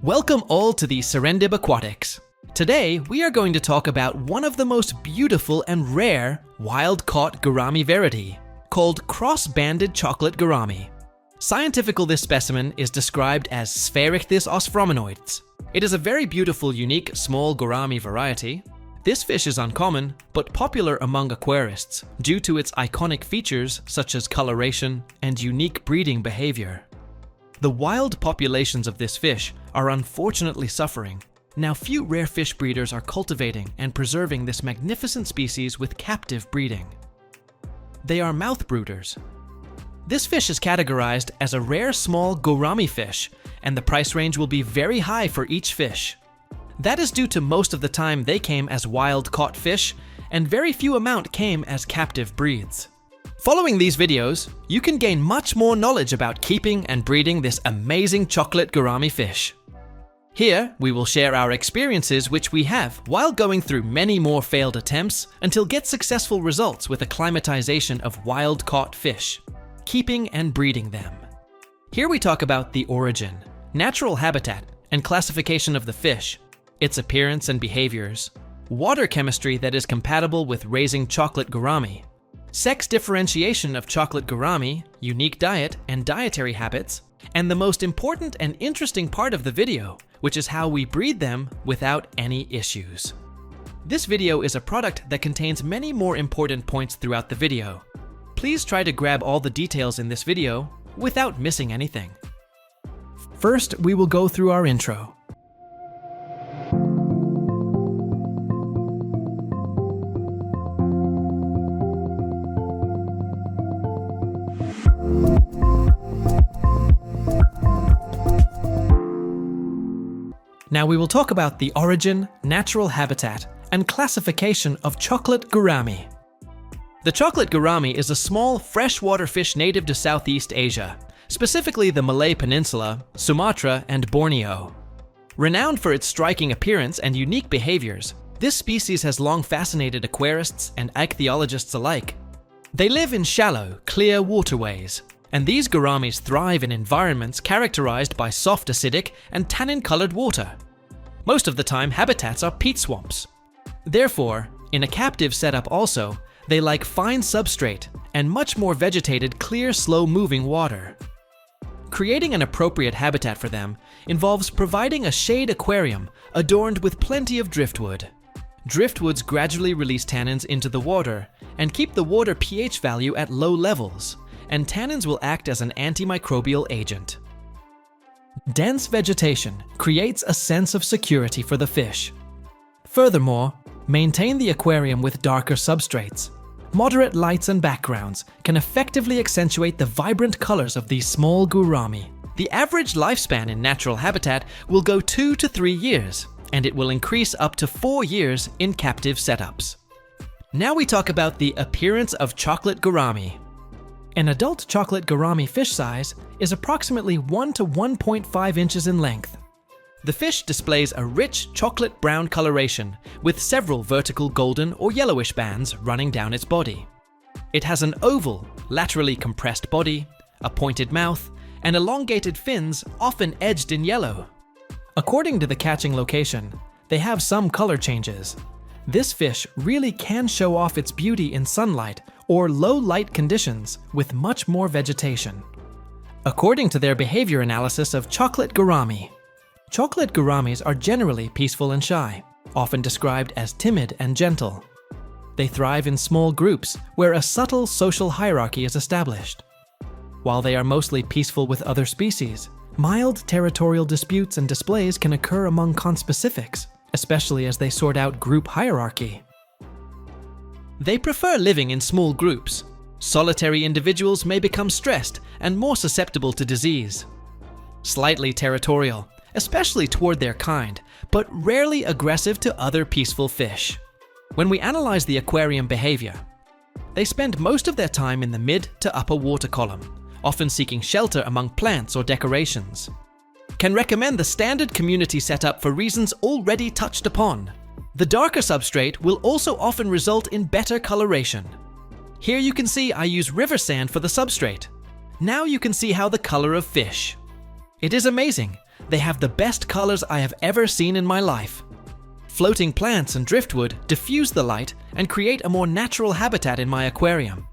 Welcome all to the Serendib Aquatics. Today, we are going to talk about one of the most beautiful and rare wild-caught gourami verity, called cross-banded chocolate gourami. Scientifically, this specimen is described as Sphaerichthys osphromenoides. It is a very beautiful, unique, small gourami variety. This fish is uncommon, but popular among aquarists due to its iconic features such as coloration and unique breeding behavior. The wild populations of this fish are unfortunately suffering. Now, few rare fish breeders are cultivating and preserving this magnificent species with captive breeding. They are mouth brooders. This fish is categorized as a rare small gourami fish, and the price range will be very high for each fish. That is due to most of the time they came as wild-caught fish, and very few amount came as captive breeds. Following these videos, you can gain much more knowledge about keeping and breeding this amazing chocolate gourami fish. Here, we will share our experiences which we have while going through many more failed attempts until get successful results with acclimatization of wild-caught fish, keeping and breeding them. Here we talk about the origin, natural habitat, and classification of the fish, its appearance and behaviors, water chemistry that is compatible with raising chocolate gourami, sex differentiation of chocolate gourami, unique diet and dietary habits, and the most important and interesting part of the video, which is how we breed them without any issues. This video is a product that contains many more important points throughout the video. Please try to grab all the details in this video without missing anything. First, we will go through our intro. Now we will talk about the origin, natural habitat, and classification of chocolate gourami. The chocolate gourami is a small freshwater fish native to Southeast Asia, specifically the Malay Peninsula, Sumatra, and Borneo. Renowned for its striking appearance and unique behaviors, this species has long fascinated aquarists and ichthyologists alike. They live in shallow, clear waterways, and these gouramis thrive in environments characterized by soft acidic and tannin-colored water. Most of the time, habitats are peat swamps. Therefore, in a captive setup also, they like fine substrate and much more vegetated, clear, slow-moving water. Creating an appropriate habitat for them involves providing a shade aquarium adorned with plenty of driftwood. Driftwoods gradually release tannins into the water and keep the water pH value at low levels, and tannins will act as an antimicrobial agent. Dense vegetation creates a sense of security for the fish. Furthermore, maintain the aquarium with darker substrates. Moderate lights and backgrounds can effectively accentuate the vibrant colors of these small gourami. The average lifespan in natural habitat will go 2 to 3 years, and it will increase up to 4 years in captive setups. Now we talk about the appearance of chocolate gourami. An adult chocolate gourami fish size is approximately 1 to 1.5 inches in length. The fish displays a rich chocolate brown coloration with several vertical golden or yellowish bands running down its body. It has an oval, laterally compressed body, a pointed mouth, and elongated fins often edged in yellow. According to the catching location, they have some color changes. This fish really can show off its beauty in sunlight or low light conditions with much more vegetation. According to their behavior analysis of chocolate gouramis are generally peaceful and shy, often described as timid and gentle. They thrive in small groups where a subtle social hierarchy is established. While they are mostly peaceful with other species, mild territorial disputes and displays can occur among conspecifics, especially as they sort out group hierarchy. They prefer living in small groups. Solitary individuals may become stressed and more susceptible to disease. Slightly territorial, especially toward their kind, but rarely aggressive to other peaceful fish. When we analyze the aquarium behavior, they spend most of their time in the mid to upper water column, often seeking shelter among plants or decorations. Can recommend the standard community setup for reasons already touched upon. The darker substrate will also often result in better coloration. Here you can see I use river sand for the substrate. Now you can see how the color of fish. It is amazing. they have the best colors I have ever seen in my life. Floating plants and driftwood diffuse the light and create a more natural habitat in my aquarium.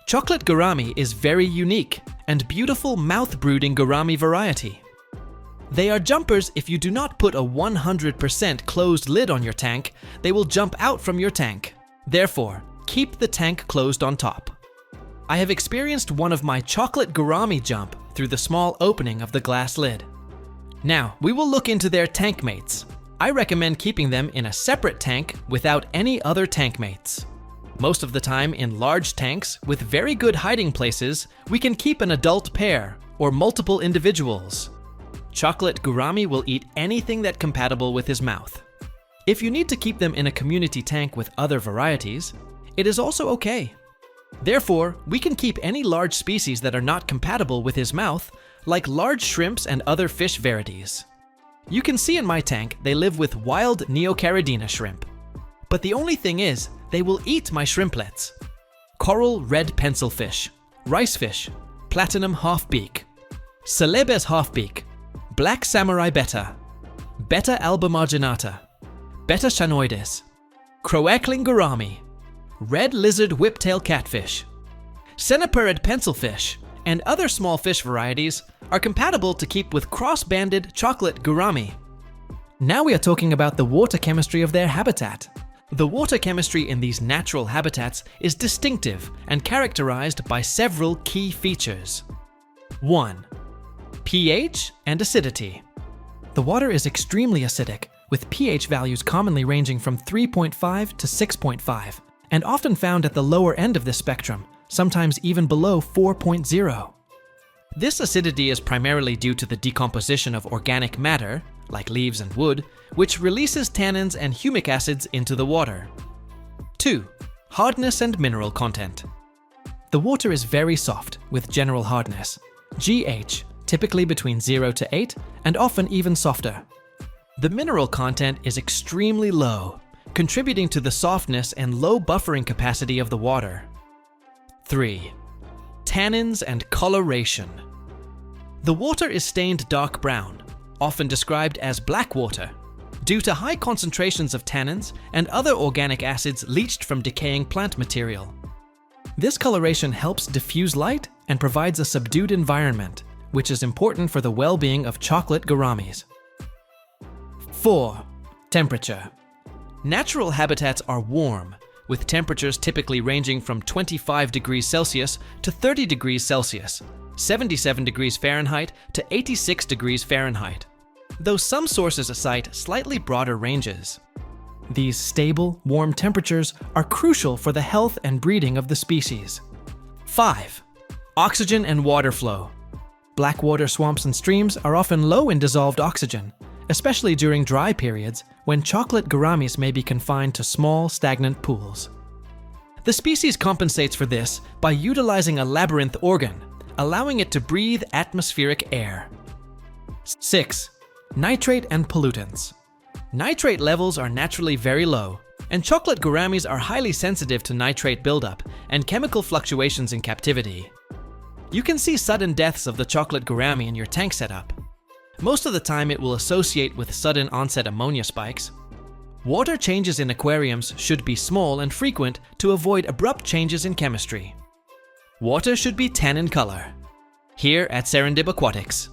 Chocolate gourami is very unique and beautiful mouth-brooding gourami variety. They are jumpers. If you do not put a 100% closed lid on your tank, they will jump out from your tank. Therefore, keep the tank closed on top. I have experienced one of my chocolate gourami jump through the small opening of the glass lid. Now, we will look into their tankmates. I recommend keeping them in a separate tank without any other tankmates. Most of the time in large tanks with very good hiding places, we can keep an adult pair or multiple individuals. Chocolate gourami will eat anything that's compatible with his mouth. If you need to keep them in a community tank with other varieties, it is also okay. Therefore, we can keep any large species that are not compatible with his mouth, like large shrimps and other fish verities. You can see in my tank they live with wild Neocaridina shrimp. But the only thing is, they will eat my shrimplets. Coral red pencilfish, ricefish, platinum halfbeak, Celebes halfbeak, black samurai betta, Betta alba marginata, Betta chanoides, croackling gourami, red lizard whiptail catfish, Ceniperid pencilfish, and other small fish varieties are compatible to keep with cross-banded chocolate gourami. Now we are talking about the water chemistry of their habitat. The water chemistry in these natural habitats is distinctive and characterized by several key features. 1. pH and acidity. The water is extremely acidic, with pH values commonly ranging from 3.5 to 6.5, and often found at the lower end of this spectrum, sometimes even below 4.0. This acidity is primarily due to the decomposition of organic matter, like leaves and wood, which releases tannins and humic acids into the water. 2. Hardness and mineral content. The water is very soft, with general hardness, GH, typically between 0 to 8, and often even softer. The mineral content is extremely low, contributing to the softness and low buffering capacity of the water. 3. Tannins and coloration. The water is stained dark brown, often described as black water, due to high concentrations of tannins and other organic acids leached from decaying plant material. This coloration helps diffuse light and provides a subdued environment, which is important for the well-being of chocolate gouramis. 4. Temperature. Natural habitats are warm, with temperatures typically ranging from 25 degrees Celsius to 30 degrees Celsius, 77 degrees Fahrenheit to 86 degrees Fahrenheit, though some sources cite slightly broader ranges. These stable, warm temperatures are crucial for the health and breeding of the species. 5. Oxygen and water flow. Blackwater swamps and streams are often low in dissolved oxygen, especially during dry periods when chocolate gouramis may be confined to small, stagnant pools. The species compensates for this by utilizing a labyrinth organ, allowing it to breathe atmospheric air. 6. Nitrate and pollutants. Nitrate levels are naturally very low, and chocolate gouramis are highly sensitive to nitrate buildup and chemical fluctuations in captivity. You can see sudden deaths of the chocolate gourami in your tank setup. Most of the time it will associate with sudden onset ammonia spikes. Water changes in aquariums should be small and frequent to avoid abrupt changes in chemistry. Water should be tannin color. Here at Serendib Aquatics,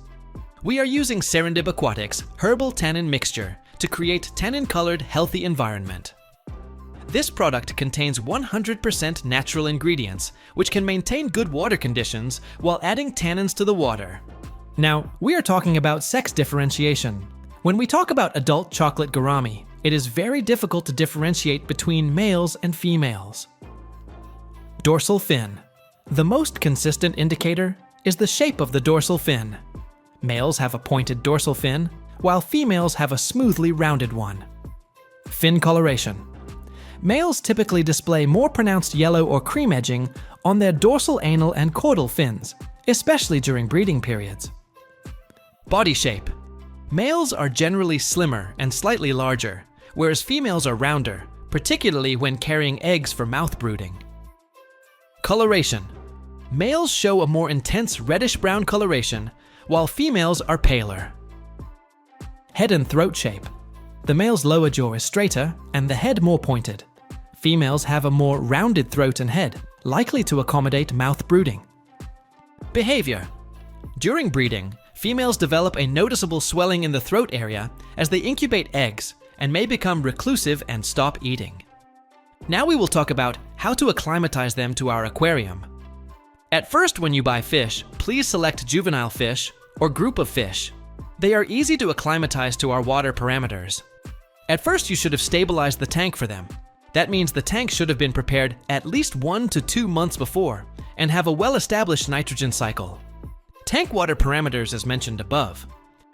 we are using Serendib Aquatics herbal tannin mixture to create tannin-colored healthy environment. This product contains 100% natural ingredients, which can maintain good water conditions while adding tannins to the water. Now, we are talking about sex differentiation. When we talk about adult chocolate gourami, it is very difficult to differentiate between males and females. Dorsal fin. The most consistent indicator is the shape of the dorsal fin. Males have a pointed dorsal fin, while females have a smoothly rounded one. Fin coloration. Males typically display more pronounced yellow or cream edging on their dorsal anal and caudal fins, especially during breeding periods. Body shape. Males are generally slimmer and slightly larger, whereas females are rounder, particularly when carrying eggs for mouth brooding. Coloration. Males show a more intense reddish-brown coloration, while females are paler. Head and throat shape. The male's lower jaw is straighter and the head more pointed. Females have a more rounded throat and head, likely to accommodate mouth brooding. Behavior. During breeding, females develop a noticeable swelling in the throat area as they incubate eggs and may become reclusive and stop eating. Now we will talk about how to acclimatize them to our aquarium. At first, when you buy fish, please select juvenile fish or group of fish. They are easy to acclimatize to our water parameters. At first, you should have stabilized the tank for them. That means the tank should have been prepared at least 1 to 2 months before and have a well-established nitrogen cycle. Tank water parameters as mentioned above.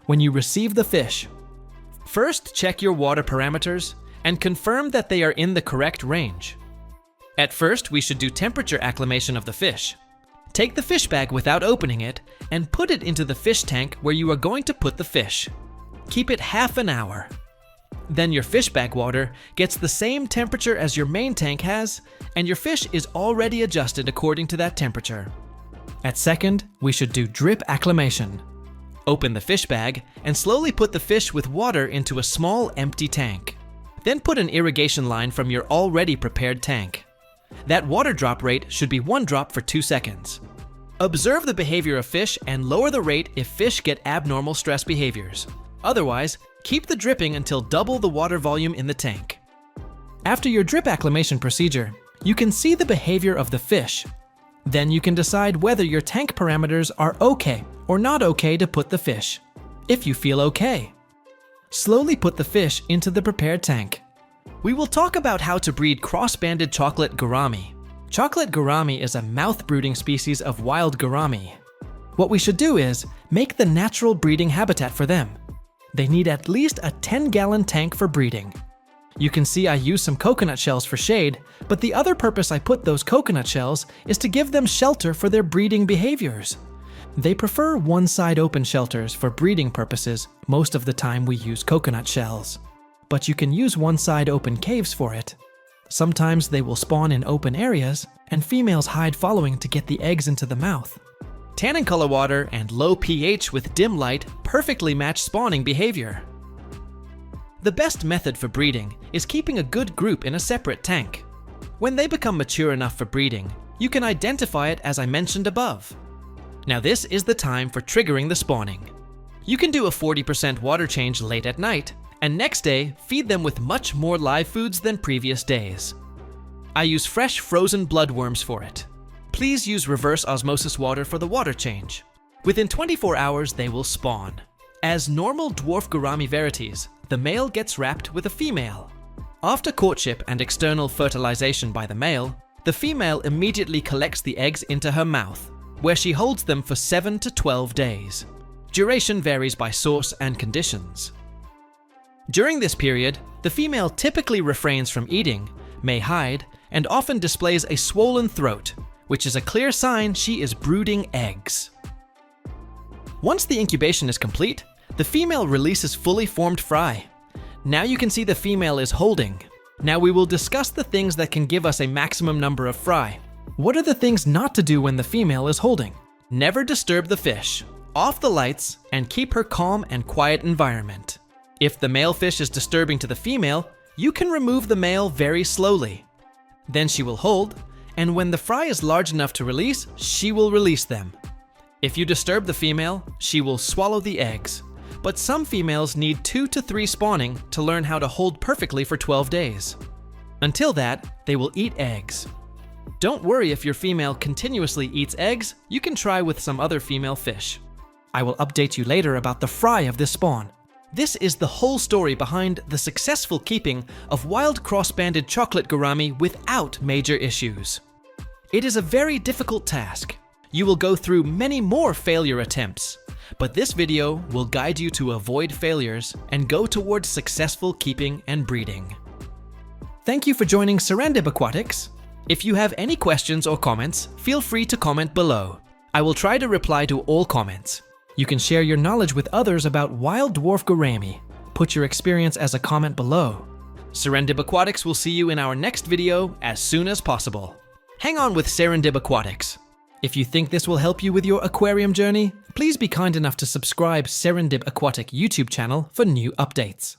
When you receive the fish, first check your water parameters and confirm that they are in the correct range. At first, we should do temperature acclimation of the fish. Take the fish bag without opening it and put it into the fish tank where you are going to put the fish. Keep it half an hour. Then your fish bag water gets the same temperature as your main tank has, and your fish is already adjusted according to that temperature. At second, we should do drip acclimation. Open the fish bag and slowly put the fish with water into a small empty tank. Then put an irrigation line from your already prepared tank. That water drop rate should be 1 drop for 2 seconds. Observe the behavior of fish and lower the rate if fish get abnormal stress behaviors. Otherwise, keep the dripping until double the water volume in the tank. After your drip acclimation procedure, you can see the behavior of the fish. Then you can decide whether your tank parameters are okay or not okay to put the fish. If you feel okay, slowly put the fish into the prepared tank. We will talk about how to breed cross-banded chocolate gourami. Chocolate gourami is a mouth-brooding species of wild gourami. What we should do is make the natural breeding habitat for them. They need at least a 10-gallon tank for breeding. You can see I use some coconut shells for shade, but the other purpose I put those coconut shells is to give them shelter for their breeding behaviors. They prefer one-side open shelters for breeding purposes. Most of the time we use coconut shells. But you can use one-side open caves for it. Sometimes they will spawn in open areas, and females hide following to get the eggs into the mouth. Tannin color water and low pH with dim light perfectly match spawning behavior. The best method for breeding is keeping a good group in a separate tank. When they become mature enough for breeding, you can identify it as I mentioned above. Now this is the time for triggering the spawning. You can do a 40% water change late at night, and next day feed them with much more live foods than previous days. I use fresh frozen bloodworms for it. Please use reverse osmosis water for the water change. Within 24 hours they will spawn. As normal dwarf Gourami verities, the male gets wrapped with a female. After courtship and external fertilization by the male, the female immediately collects the eggs into her mouth, where she holds them for 7 to 12 days. Duration varies by source and conditions. During this period, the female typically refrains from eating, may hide, and often displays a swollen throat, which is a clear sign she is brooding eggs. Once the incubation is complete, the female releases fully formed fry. Now you can see the female is holding. Now we will discuss the things that can give us a maximum number of fry. What are the things not to do when the female is holding? Never disturb the fish, off the lights, and keep her calm and quiet environment. If the male fish is disturbing to the female, you can remove the male very slowly. Then she will hold, and when the fry is large enough to release, she will release them. If you disturb the female, she will swallow the eggs. But some females need 2 to 3 spawning to learn how to hold perfectly for 12 days. Until that, they will eat eggs. Don't worry if your female continuously eats eggs, you can try with some other female fish. I will update you later about the fry of this spawn. This is the whole story behind the successful keeping of wild cross-banded chocolate gourami without major issues. It is a very difficult task. You will go through many more failure attempts, but this video will guide you to avoid failures and go towards successful keeping and breeding. Thank you for joining Serendib Aquatics. If you have any questions or comments, feel free to comment below. I will try to reply to all comments. You can share your knowledge with others about wild dwarf gourami. Put your experience as a comment below. Serendib Aquatics will see you in our next video as soon as possible. Hang on with Serendib Aquatics. If you think this will help you with your aquarium journey, please be kind enough to subscribe Serendib Aquatic YouTube channel for new updates.